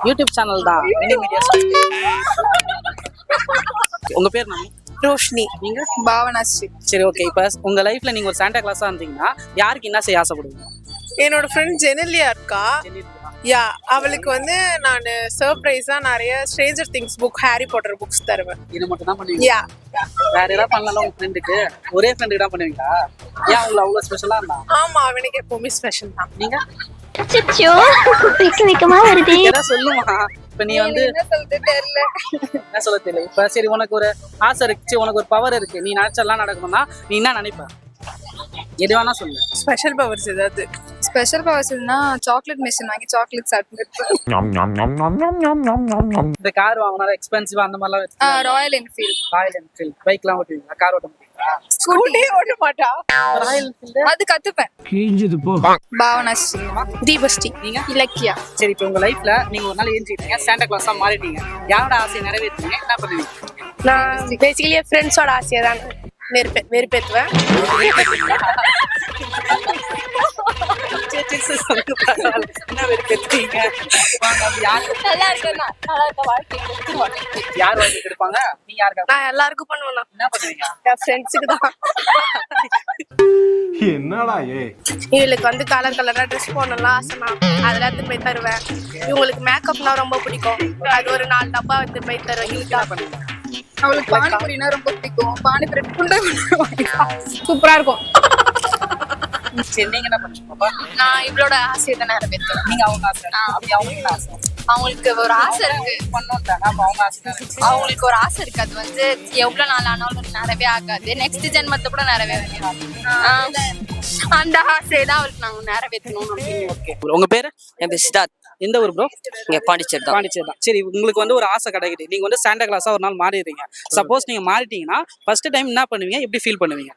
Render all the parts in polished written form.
YouTube channel தான் mini media. உங்க பேர் என்ன? ரோஷினி. நீங்க? பாவனாஸ்ரீ. சரி, ஓகே. இப்போ உங்க லைஃப்ல நீங்க ஒரு சாண்டா கிளாஸா இருந்தீங்கன்னா யாருக்கு என்ன செய்ய ஆசைப்படுவீங்க? என்னோட ஃப்ரெண்ட் ஜெனிலியா இருக்கா. யா, அவளுக்கு வந்து நான் சர்ப்ரைஸா நிறைய Stranger things book, Harry Potter books தருவேன். இது மட்டும் தான் பண்ணுவீங்க? யா. வேற ஏதாவது பண்ணலாம் உங்க ஃப்ரெண்டுக்கு? ஒரே ஃப்ரெண்டுக்கு தான் பண்ணுவீங்களா? ஏன் உங்களை அவ்வளவு ஸ்பெஷலா இருந்தா? ஆமா, அவனுக்கு எப்பவுமே ஸ்பெஷல் தான். நீங்க? அச்சச்சோ, வெக்கமா வருது. ஏதாவது சொல்லுமா. இப்ப நீ வந்து என்ன சொல்றது தெரியல. என்ன சொல்ல தெரியல. இப்ப சரி, உனக்கு ஒரு ஆசை இருக்கு, உனக்கு ஒரு பவர் இருக்கு, நீ நினைச்செல்லாம் நடக்கணும்னா நீ என்ன நினைப்ப? எது வேணா சொல்லு. ஸ்பெஷல் பவர்ஸ் ஏதாவது? ஸ்பெஷல் பவர்ஸ்னா சாக்லேட் மிஷின் வாங்கி சாக்லேட் சாப்பிட்டு. இந்த கார் வாங்கினா எக்ஸ்பென்சிவா அந்த மாதிரிலாம் ராயல் என்ஃபீல்ட். ராயல் என்ஃபீல்ட் பைக்லாம் ஓட்டுவீங்களா? கார் ஓட்ட முடியுங்களா? ஸ்கூட்டி ஓட்ட மாட்டா. ராயல் என்ஃபீல்டு அது கத்துப்பேன். பாவனாஸ்ரீ. தீபஸ்ரீ. நீங்க? இலக்கியா. சரி, இப்போ உங்க லைஃப்ல நீங்க ஒரு நாள் ஏஞ்சிட்டீங்க, சாண்டா கிளாஸா மாறிட்டீங்க, யாரோட ஆசையை நிறைவேற்றுவீங்க? என்ன பண்ணுவீங்க? நான் பேசிக்கலி என் ஃப்ரெண்ட்ஸோட ஆசையை தான் வெறுப்பேற்றுவேன். என்ன வெறுப்பேற்றுவீங்க? யார் வாங்கி கொடுப்பாங்க? நீ யாருக்கா? நான் எல்லாருக்கும் பண்ணுவேன். என்ன பண்ணுவீங்க? என் ஃப்ரெண்ட்ஸுக்கு தான். என்னடா இவளுக்கு வந்து கலர் கலரா ட்ரெஸ் போடணும்லாம் ஆசைனா அதெல்லாம் எடுத்து போய் தருவேன். இவங்களுக்கு மேக்கப்னா ரொம்ப பிடிக்கும், அது ஒரு 4 டப்பா எடுத்து போய் தருவேன். அவளுக்கு பானிபூரினா ரொம்ப பிடிக்கும். பானிபூரி குண்டை சூப்பரா இருக்கும். சரி, நீங்க என்ன பண்ணுவீங்க? நான் இவளோட ஆசையை தான் நிறைவேற்றுவேன். நீங்க அவங்க ஆசை, அப்படி அவங்க என்ன ஆசை? அவங்களுக்கு ஒரு ஆசை இருக்கு. பண்ணோம்ட்டாங்க, அப்ப அவங்க ஆசை தானே. அவங்களுக்கு ஒரு ஆசை இருக்கு, அது வந்து எவ்வளவு நாள் ஆனாலும் நிறைவே ஆகாது. நெக்ஸ்ட் ஜென்மத்தை கூட நிறைவே அந்த ஆசையை தான் அவளுக்கு நாங்க நிறைவேற்றணும் அப்படின்னு. ஓகே. உங்க பேரு? என் பேர் சித்தார்த். எந்த ஊர் ப்ரோ? இங்க பாண்டிச்சேரி தான். பாண்டிச்சேரி தான். சரி, உங்களுக்கு வந்து ஒரு ஆசை கிடைக்குது, நீங்க வந்து சாண்டா கிளாஸா ஒரு நாள் மாறிடுறீங்க. சப்போஸ் நீங்க மாறிட்டீங்கன்னா ஃபர்ஸ்ட் டைம் என்ன பண்ணுவீங்க? எப்படி ஃபீல் பண்ணுவீங்க?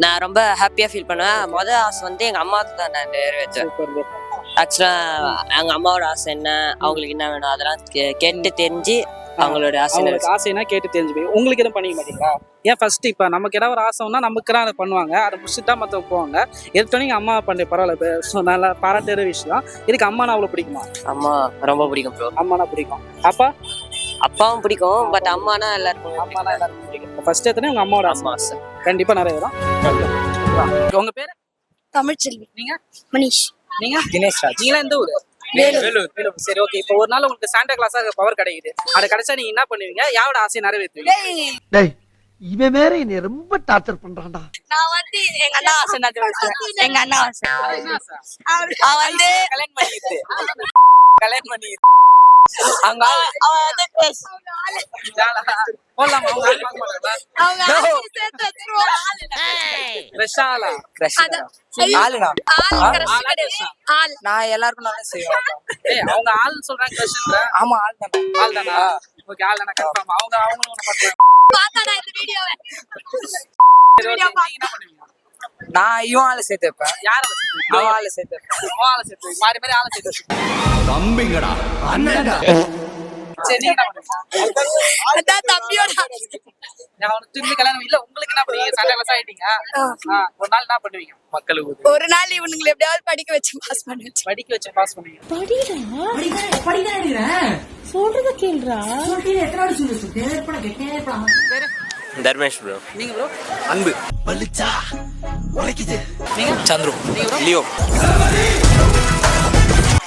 நான் ரொம்ப ஹாப்பியா ஃபீல் பண்ணுவேன். மொதல் ஆசை வந்து எங்க அம்மாவுக்கு தான் நான் நிறைவேற்றுவேன். ஆக்சுவலா எங்க அம்மாவோட ஆசை என்ன, அவங்களுக்கு என்ன வேணும், அதெல்லாம் கேட்டு தெரிஞ்சு அவங்களோட ஆசைனா கேட்டு தெரிஞ்சுப்பீங்க. உங்களுக்கு எதுவும் பண்ணிக்க மாட்டீங்களா? ஏன் ஃபர்ஸ்ட் இப்ப நமக்கு ஏதாவது ஒரு ஆசைன்னா நமக்கு அதை பண்ணுவாங்க, அதை முடிச்சுட்டா மற்றவங்க போவாங்க. எடுத்தோன்னே எங்க அம்மா பண்ணி பரவாயில்ல, நல்லா பாராட்டுற விஷயம். இதுக்கு அம்மானா அவ்வளவு பிடிக்குமா? அம்மா ரொம்ப பிடிக்கும் ப்ரோ. அம்மானா பிடிக்கும். அப்பா? அப்பாவும் பிடிக்கும், பட் அம்மானா எல்லாருக்கும். அம்மானா எல்லாருக்கும் பிடிக்கும். ஃபர்ஸ்ட் எடுத்தோன்னே உங்க அம்மாவோட அம்மா ஆசை கண்டிப்பா நிறைய வரும். உங்க பேரு? தமிழ்ச்செல்வி. நீங்க? மனிஷ். நீங்க? தினேஷ் ராஜ். நீங்க எந்த ஊரு? வேலூர். சரி, ஓகே. இப்போ ஒரு நாள் உங்களுக்கு சாண்டா கிளாஸா பவர் கிடைக்குது, அது கிடைச்சா நீங்க என்ன பண்ணுவீங்க? யாரோட ஆசையை நிறைவேற்றுவீங்க? இவன் வேற என்னை ரொம்ப டார்ச்சர் பண்றான்டா. நான் வந்து எங்க அண்ணா ஆசை எங்க அண்ணா ஆசை அவ வந்து கல்யாணம் பண்ணிட்டு கல்யாணம் பண்ணி அவ வந்து போடலாமா? அவங்க ஆள் பார்க்க மாட்டாங்களா? அவங்க சேர்த்து வச்சிருவாங்க. கிரஷாலா? நான் எல்லாருக்கும் நல்லா செய்வேன். அவங்க ஆள் சொல்றாங்க, கிரஷ்ன்ற. ஆமா, ஆள் தானே. ஆள் தானா? ஓகே, ஆள் தானே, கன்ஃபார்ம். அவங்களும் ஒண்ணு பண்ணுவாங்க. பார்த்தாடா இந்த வீடியோவை. நீங்க என்ன பண்ணுவீங்க? நான் இவன் ஆளை சேர்த்து வைப்பேன். யாரை வச்சுப்பீங்க? அவன் ஆளை சேர்த்து வைப்பேன். ஆளை சேர்த்து மாறி மாறி ஆளை சேர்த்து வச்சுப்பீங்க. தம்பிங்கடா அண்ணன்டா. சரி, நீங்க என்ன பண்ணுவீங்க? அதான் தம்பியோட நான் அவனுக்கு திரும்பி கல்யாணம் இல்ல. உங்களுக்கு என்ன பண்ணுவீங்க? சாண்டா கிளாஸ் ஆயிட்டீங்க, ஒரு நாள் என்ன பண்ணுவீங்க? மக்களுக்கு ஒரு நாள் இவனுங்களை எப்படியாவது படிக்க வச்சு பாஸ் பண்ண வச்சு. படிக்க வச்சு பாஸ் பண்ணுவீங்க. தர்மேஷ் ப்ரோ. நீங்க ப்ரோ? அன்பு. பளிச்சா உடைக்குது. நீங்க? சந்துரு. நீங்க ப்ரோ? லியோ.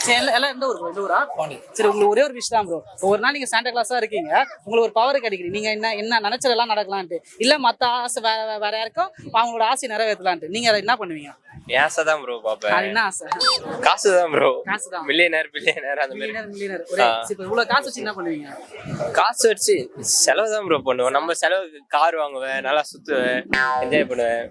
சரி, எல்லாம் எந்த ஊர் ப்ரோ? இந்த ஊரா? சரி, உங்களுக்கு ஒரே ஒரு விஷயம் தான் ப்ரோ. ஒரு நாள் நீங்க சாண்டா கிளாஸா இருக்கீங்க, உங்களுக்கு ஒரு பவர் கிடைக்குது, நீங்க என்ன நினைச்சதெல்லாம் நடக்கலான்ட்டு, இல்ல மத்த ஆசை வேற யாருக்கும் அவங்களோட ஆசை நிறைவேற்றலான்ட்டு, நீங்க அதை என்ன பண்ணுவீங்க? ஆசை தான் ப்ரோ பாப்பேன். அது என்ன ஆசை? காசு தான் ப்ரோ. காசு தான். மில்லியனர் பில்லியனர் அந்த மாதிரி. மில்லியனர். ஒரே இப்ப இவ்வளவு காசு வச்சு என்ன பண்ணுவீங்க? காசு வச்சு செலவு தான் ப்ரோ பண்ணுவோம். நம்ம செலவுக்கு கார் வாங்குவேன், நல்லா சுத்துவேன், என்ஜாய் பண்ணுவேன்.